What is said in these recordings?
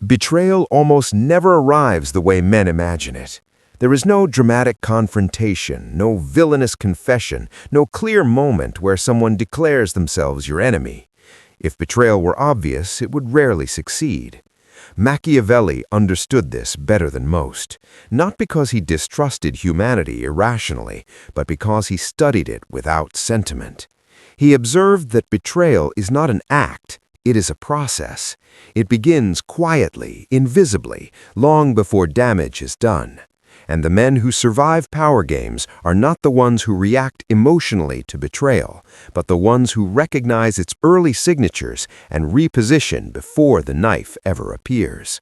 Betrayal almost never arrives the way men imagine it. There is no dramatic confrontation, no villainous confession, no clear moment where someone declares themselves your enemy. If betrayal were obvious, it would rarely succeed. Machiavelli understood this better than most, not because he distrusted humanity irrationally, but because he studied it without sentiment. He observed that betrayal is not an act, it is a process. It begins quietly, invisibly, long before damage is done. And the men who survive power games are not the ones who react emotionally to betrayal, but the ones who recognize its early signatures and reposition before the knife ever appears.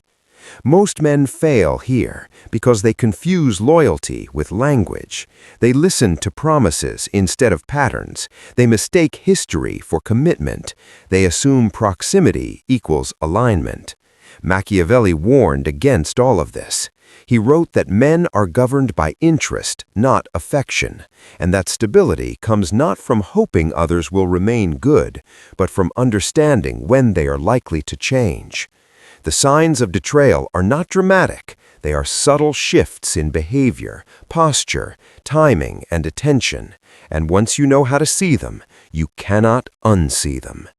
Most men fail here because they confuse loyalty with language. They listen to promises instead of patterns. They mistake history for commitment. They assume proximity equals alignment. Machiavelli warned against all of this. He wrote that men are governed by interest, not affection, and that stability comes not from hoping others will remain good, but from understanding when they are likely to change. The signs of betrayal are not dramatic. They are subtle shifts in behavior, posture, timing, and attention, and once you know how to see them, you cannot unsee them.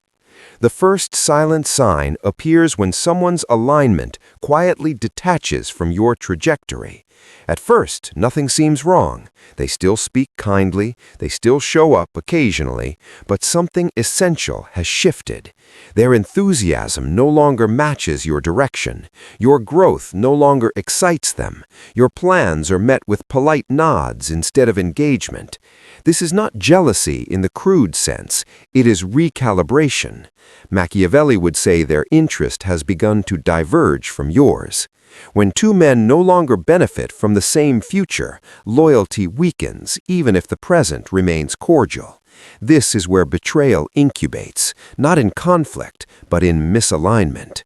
The first silent sign appears when someone's alignment quietly detaches from your trajectory. At first, nothing seems wrong. They still speak kindly, they still show up occasionally, but something essential has shifted. Their enthusiasm no longer matches your direction. Your growth no longer excites them. Your plans are met with polite nods instead of engagement. This is not jealousy in the crude sense, it is recalibration. Machiavelli would say their interest has begun to diverge from yours. When two men no longer benefit from the same future, loyalty weakens even if the present remains cordial. This is where betrayal incubates, not in conflict, but in misalignment.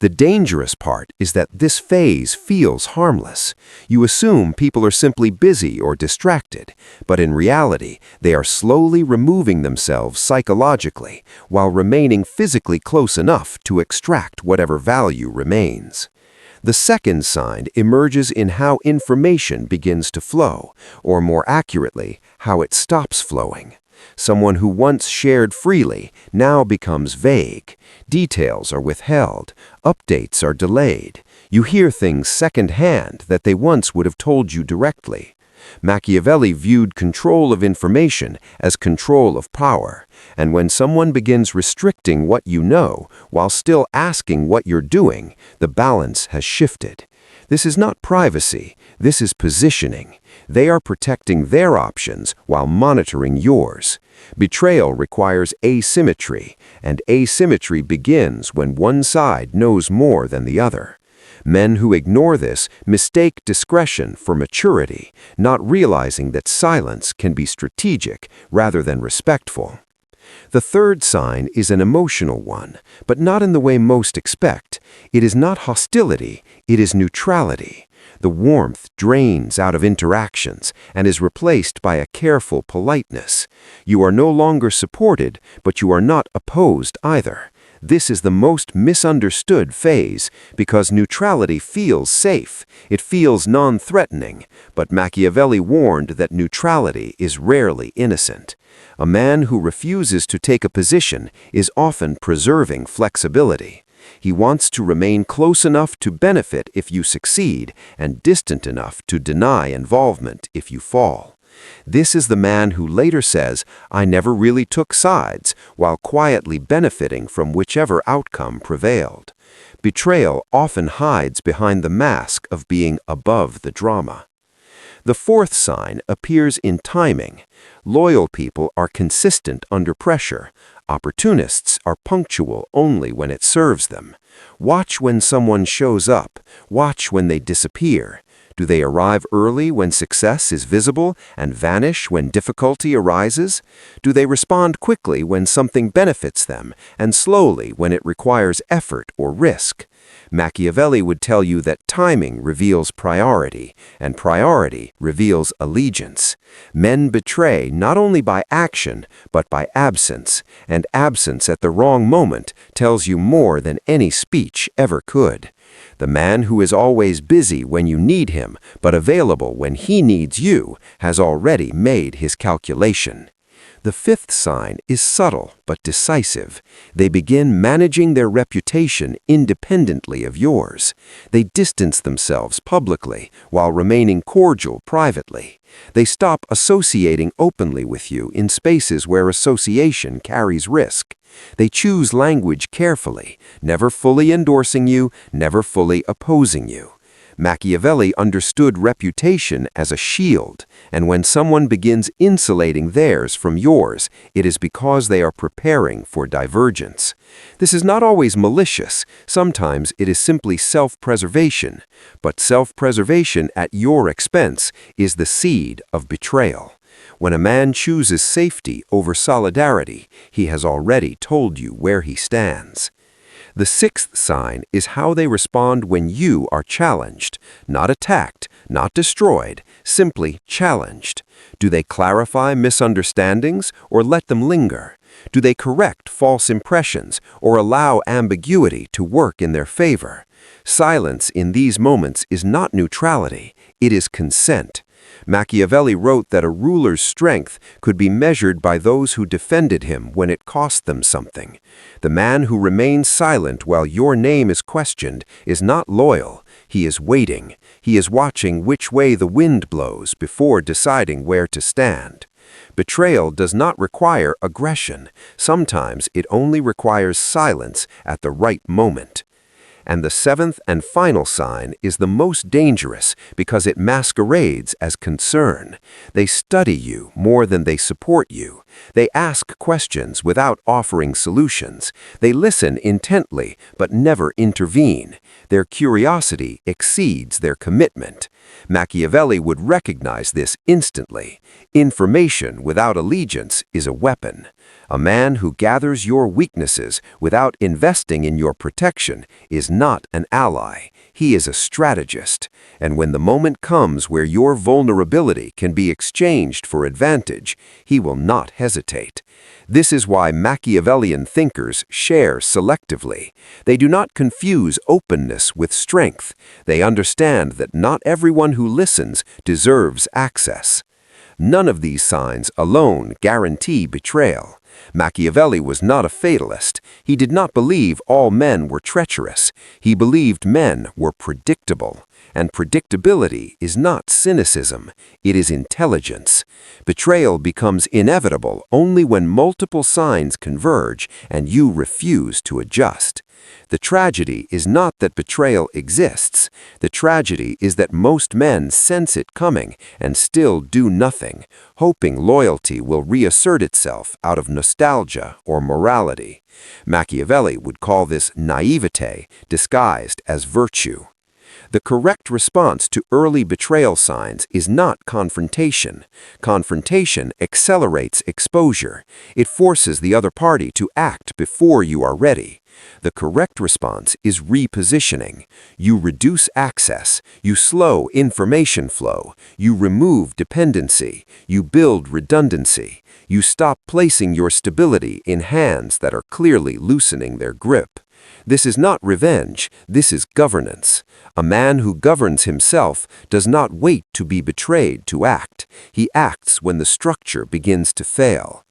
The dangerous part is that this phase feels harmless. You assume people are simply busy or distracted, but in reality, they are slowly removing themselves psychologically while remaining physically close enough to extract whatever value remains. The second sign emerges in how information begins to flow, or more accurately, how it stops flowing. Someone who once shared freely now becomes vague. Details are withheld. Updates are delayed. You hear things secondhand that they once would have told you directly. Machiavelli viewed control of information as control of power, and when someone begins restricting what you know while still asking what you're doing, the balance has shifted. This is not privacy, this is positioning. They are protecting their options while monitoring yours. Betrayal requires asymmetry, and asymmetry begins when one side knows more than the other. Men who ignore this mistake discretion for maturity, not realizing that silence can be strategic rather than respectful. The third sign is an emotional one, but not in the way most expect. It is not hostility, it is neutrality. The warmth drains out of interactions and is replaced by a careful politeness. You are no longer supported, but you are not opposed either. This is the most misunderstood phase because neutrality feels safe, it feels non-threatening, but Machiavelli warned that neutrality is rarely innocent. A man who refuses to take a position is often preserving flexibility. He wants to remain close enough to benefit if you succeed and distant enough to deny involvement if you fall. This is the man who later says, "I never really took sides," while quietly benefiting from whichever outcome prevailed. Betrayal often hides behind the mask of being above the drama. The fourth sign appears in timing. Loyal people are consistent under pressure. Opportunists are punctual only when it serves them. Watch when someone shows up. Watch when they disappear. Do they arrive early when success is visible and vanish when difficulty arises? Do they respond quickly when something benefits them and slowly when it requires effort or risk? Machiavelli would tell you that timing reveals priority, and priority reveals allegiance. Men betray not only by action, but by absence, and absence at the wrong moment tells you more than any speech ever could. The man who is always busy when you need him, but available when he needs you, has already made his calculation. The fifth sign is subtle but decisive. They begin managing their reputation independently of yours. They distance themselves publicly while remaining cordial privately. They stop associating openly with you in spaces where association carries risk. They choose language carefully, never fully endorsing you, never fully opposing you. Machiavelli understood reputation as a shield, and when someone begins insulating theirs from yours, it is because they are preparing for divergence. This is not always malicious. Sometimes it is simply self-preservation, but self-preservation at your expense is the seed of betrayal. When a man chooses safety over solidarity, he has already told you where he stands. The sixth sign is how they respond when you are challenged, not attacked, not destroyed, simply challenged. Do they clarify misunderstandings or let them linger? Do they correct false impressions or allow ambiguity to work in their favor? Silence in these moments is not neutrality, it is consent. Machiavelli wrote that a ruler's strength could be measured by those who defended him when it cost them something. The man who remains silent while your name is questioned is not loyal. He is waiting. He is watching which way the wind blows before deciding where to stand. Betrayal does not require aggression. Sometimes it only requires silence at the right moment. And the seventh and final sign is the most dangerous because it masquerades as concern. They study you more than they support you. They ask questions without offering solutions. They listen intently but never intervene. Their curiosity exceeds their commitment. Machiavelli would recognize this instantly. Information without allegiance is a weapon. A man who gathers your weaknesses without investing in your protection is not an ally. He is a strategist. And when the moment comes where your vulnerability can be exchanged for advantage, he will not hesitate. This is why Machiavellian thinkers share selectively. They do not confuse openness with strength. They understand that not everyone who listens deserves access. None of these signs alone guarantee betrayal. Machiavelli was not a fatalist. He did not believe all men were treacherous. He believed men were predictable. And predictability is not cynicism, it is intelligence. Betrayal becomes inevitable only when multiple signs converge and you refuse to adjust. The tragedy is not that betrayal exists. The tragedy is that most men sense it coming and still do nothing, hoping loyalty will reassert itself out of nostalgia or morality. Machiavelli would call this naivete disguised as virtue. The correct response to early betrayal signs is not confrontation. Confrontation accelerates exposure. It forces the other party to act before you are ready. The correct response is repositioning. You reduce access, you slow information flow, you remove dependency, you build redundancy, you stop placing your stability in hands that are clearly loosening their grip. This is not revenge, this is governance. A man who governs himself does not wait to be betrayed to act. He acts when the structure begins to fail.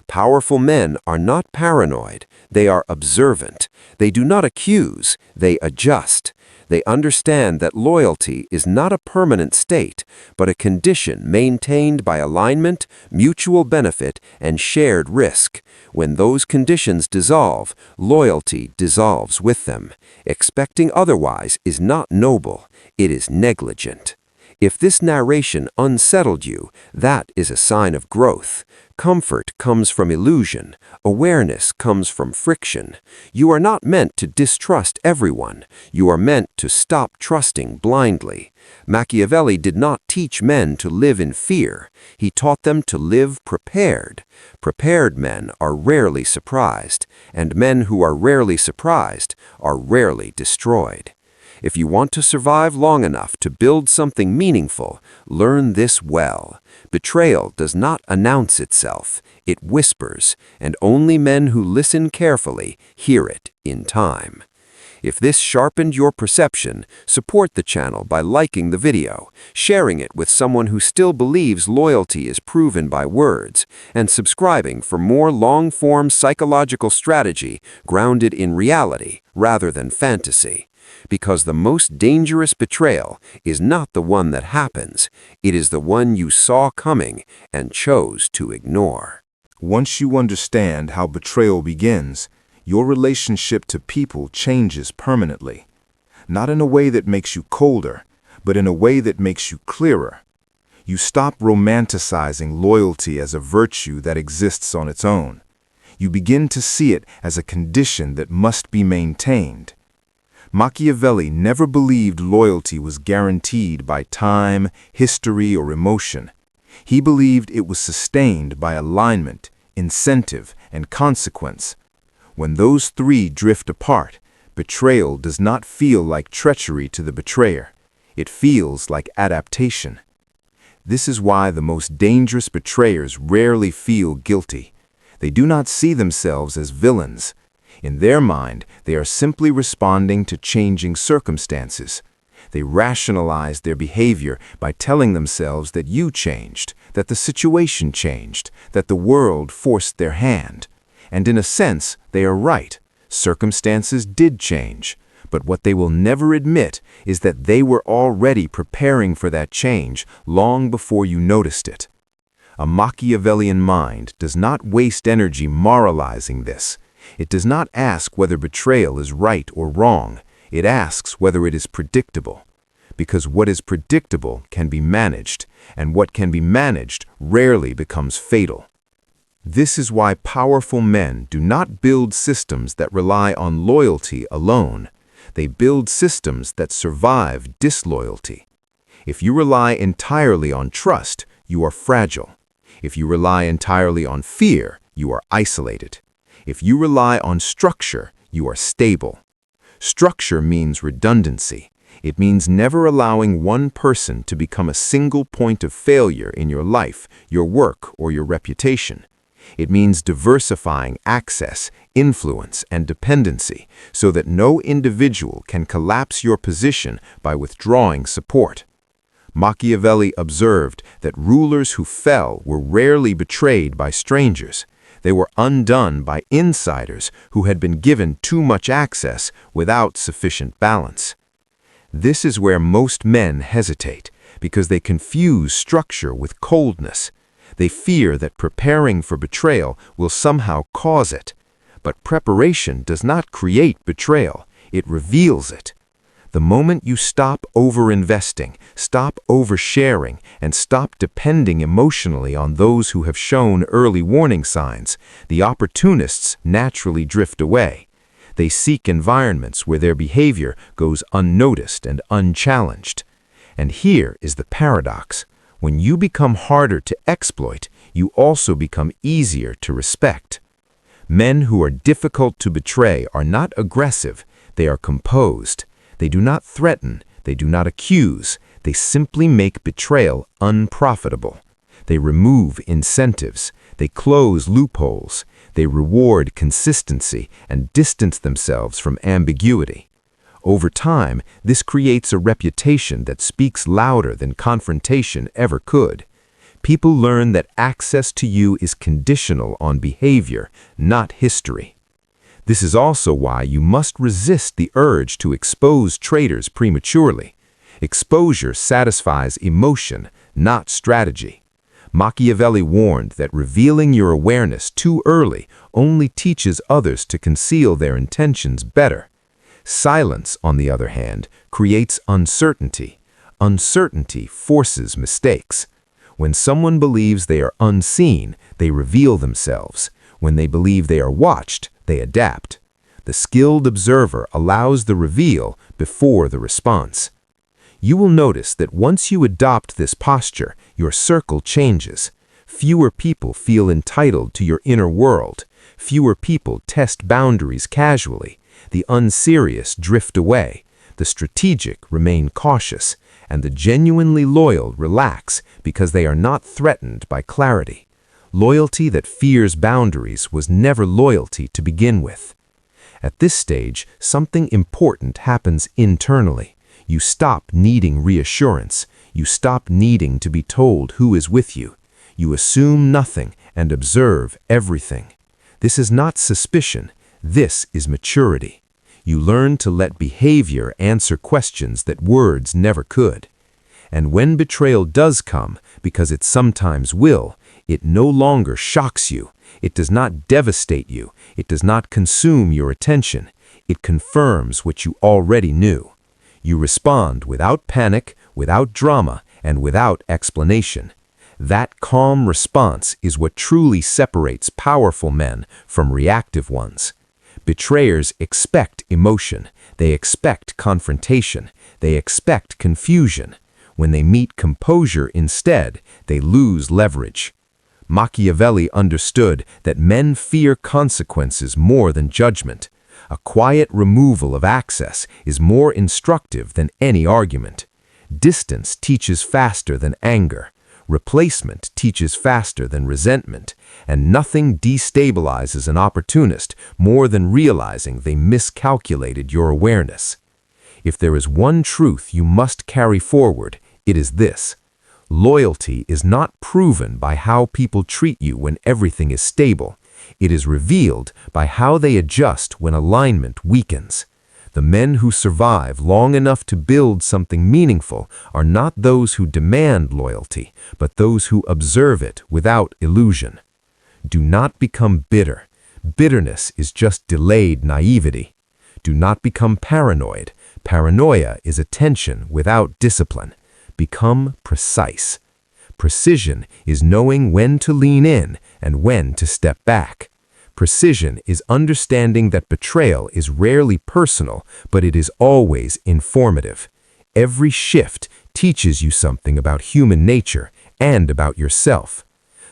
Powerful men are not paranoid, they are observant. They do not accuse, they adjust. They understand that loyalty is not a permanent state, but a condition maintained by alignment, mutual benefit, and shared risk. When those conditions dissolve, loyalty dissolves with them. Expecting otherwise is not noble, it is negligent. If this narration unsettled you, that is a sign of growth. Comfort comes from illusion. Awareness comes from friction. You are not meant to distrust everyone. You are meant to stop trusting blindly. Machiavelli did not teach men to live in fear. He taught them to live prepared. Prepared men are rarely surprised, and men who are rarely surprised are rarely destroyed. If you want to survive long enough to build something meaningful, learn this well. Betrayal does not announce itself, it whispers, and only men who listen carefully hear it in time. If this sharpened your perception, support the channel by liking the video, sharing it with someone who still believes loyalty is proven by words, and subscribing for more long-form psychological strategy grounded in reality rather than fantasy. Because the most dangerous betrayal is not the one that happens, it is the one you saw coming and chose to ignore. Once you understand how betrayal begins, your relationship to people changes permanently. Not in a way that makes you colder, but in a way that makes you clearer. You stop romanticizing loyalty as a virtue that exists on its own. You begin to see it as a condition that must be maintained. Machiavelli never believed loyalty was guaranteed by time, history, or emotion. He believed it was sustained by alignment, incentive, and consequence. When those three drift apart, betrayal does not feel like treachery to the betrayer. It feels like adaptation. This is why the most dangerous betrayers rarely feel guilty. They do not see themselves as villains. In their mind, they are simply responding to changing circumstances. They rationalize their behavior by telling themselves that you changed, that the situation changed, that the world forced their hand. And in a sense, they are right. Circumstances did change. But what they will never admit is that they were already preparing for that change long before you noticed it. A Machiavellian mind does not waste energy moralizing this. It does not ask whether betrayal is right or wrong. It asks whether it is predictable. Because what is predictable can be managed, and what can be managed rarely becomes fatal. This is why powerful men do not build systems that rely on loyalty alone. They build systems that survive disloyalty. If you rely entirely on trust, you are fragile. If you rely entirely on fear, you are isolated. If you rely on structure, you are stable. Structure means redundancy. It means never allowing one person to become a single point of failure in your life, your work, or your reputation. It means diversifying access, influence, and dependency so that no individual can collapse your position by withdrawing support. Machiavelli observed that rulers who fell were rarely betrayed by strangers. They were undone by insiders who had been given too much access without sufficient balance. This is where most men hesitate, because they confuse structure with coldness. They fear that preparing for betrayal will somehow cause it. But preparation does not create betrayal, it reveals it. The moment you stop over-investing, stop oversharing, and stop depending emotionally on those who have shown early warning signs, the opportunists naturally drift away. They seek environments where their behavior goes unnoticed and unchallenged. And here is the paradox. When you become harder to exploit, you also become easier to respect. Men who are difficult to betray are not aggressive, they are composed. They do not threaten, they do not accuse, they simply make betrayal unprofitable. They remove incentives, they close loopholes, they reward consistency and distance themselves from ambiguity. Over time, this creates a reputation that speaks louder than confrontation ever could. People learn that access to you is conditional on behavior, not history. This is also why you must resist the urge to expose traitors prematurely. Exposure satisfies emotion, not strategy. Machiavelli warned that revealing your awareness too early only teaches others to conceal their intentions better. Silence, on the other hand, creates uncertainty. Uncertainty forces mistakes. When someone believes they are unseen, they reveal themselves. When they believe they are watched, they adapt. The skilled observer allows the reveal before the response. You will notice that once you adopt this posture, your circle changes. Fewer people feel entitled to your inner world. Fewer people test boundaries casually. The unserious drift away. The strategic remain cautious, and the genuinely loyal relax because they are not threatened by clarity. Loyalty that fears boundaries was never loyalty to begin with. At this stage, something important happens internally. You stop needing reassurance. You stop needing to be told who is with you. You assume nothing and observe everything. This is not suspicion. This is maturity. You learn to let behavior answer questions that words never could. And when betrayal does come, because it sometimes will, it no longer shocks you. It does not devastate you. It does not consume your attention. It confirms what you already knew. You respond without panic, without drama, and without explanation. That calm response is what truly separates powerful men from reactive ones. Betrayers expect emotion. They expect confrontation. They expect confusion. When they meet composure instead, they lose leverage. Machiavelli understood that men fear consequences more than judgment. A quiet removal of access is more instructive than any argument. Distance teaches faster than anger. Replacement teaches faster than resentment. And nothing destabilizes an opportunist more than realizing they miscalculated your awareness. If there is one truth you must carry forward, it is this. Loyalty is not proven by how people treat you when everything is stable. It is revealed by how they adjust when alignment weakens. The men who survive long enough to build something meaningful are not those who demand loyalty, but those who observe it without illusion. Do not become bitter. Bitterness is just delayed naivety. Do not become paranoid. Paranoia is attention without discipline. Become precise. Precision is knowing when to lean in and when to step back. Precision is understanding that betrayal is rarely personal, but it is always informative. Every shift teaches you something about human nature and about yourself.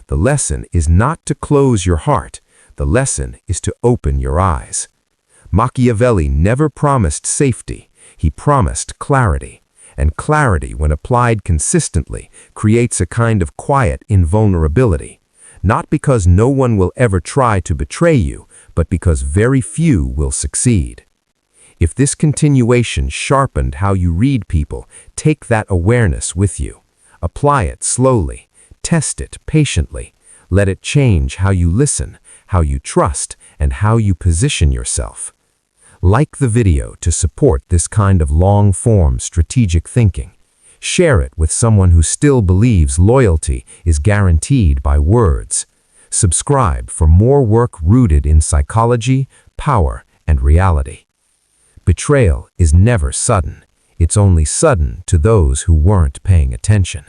The lesson is not to close your heart. The lesson is to open your eyes. Machiavelli never promised safety. He promised clarity. And clarity, when applied consistently, creates a kind of quiet invulnerability. Not because no one will ever try to betray you, but because very few will succeed. If this continuation sharpened how you read people, take that awareness with you. Apply it slowly. Test it patiently. Let it change how you listen, how you trust, and how you position yourself. Like the video to support this kind of long-form strategic thinking. Share it with someone who still believes loyalty is guaranteed by words. Subscribe for more work rooted in psychology, power, and reality. Betrayal is never sudden. It's only sudden to those who weren't paying attention.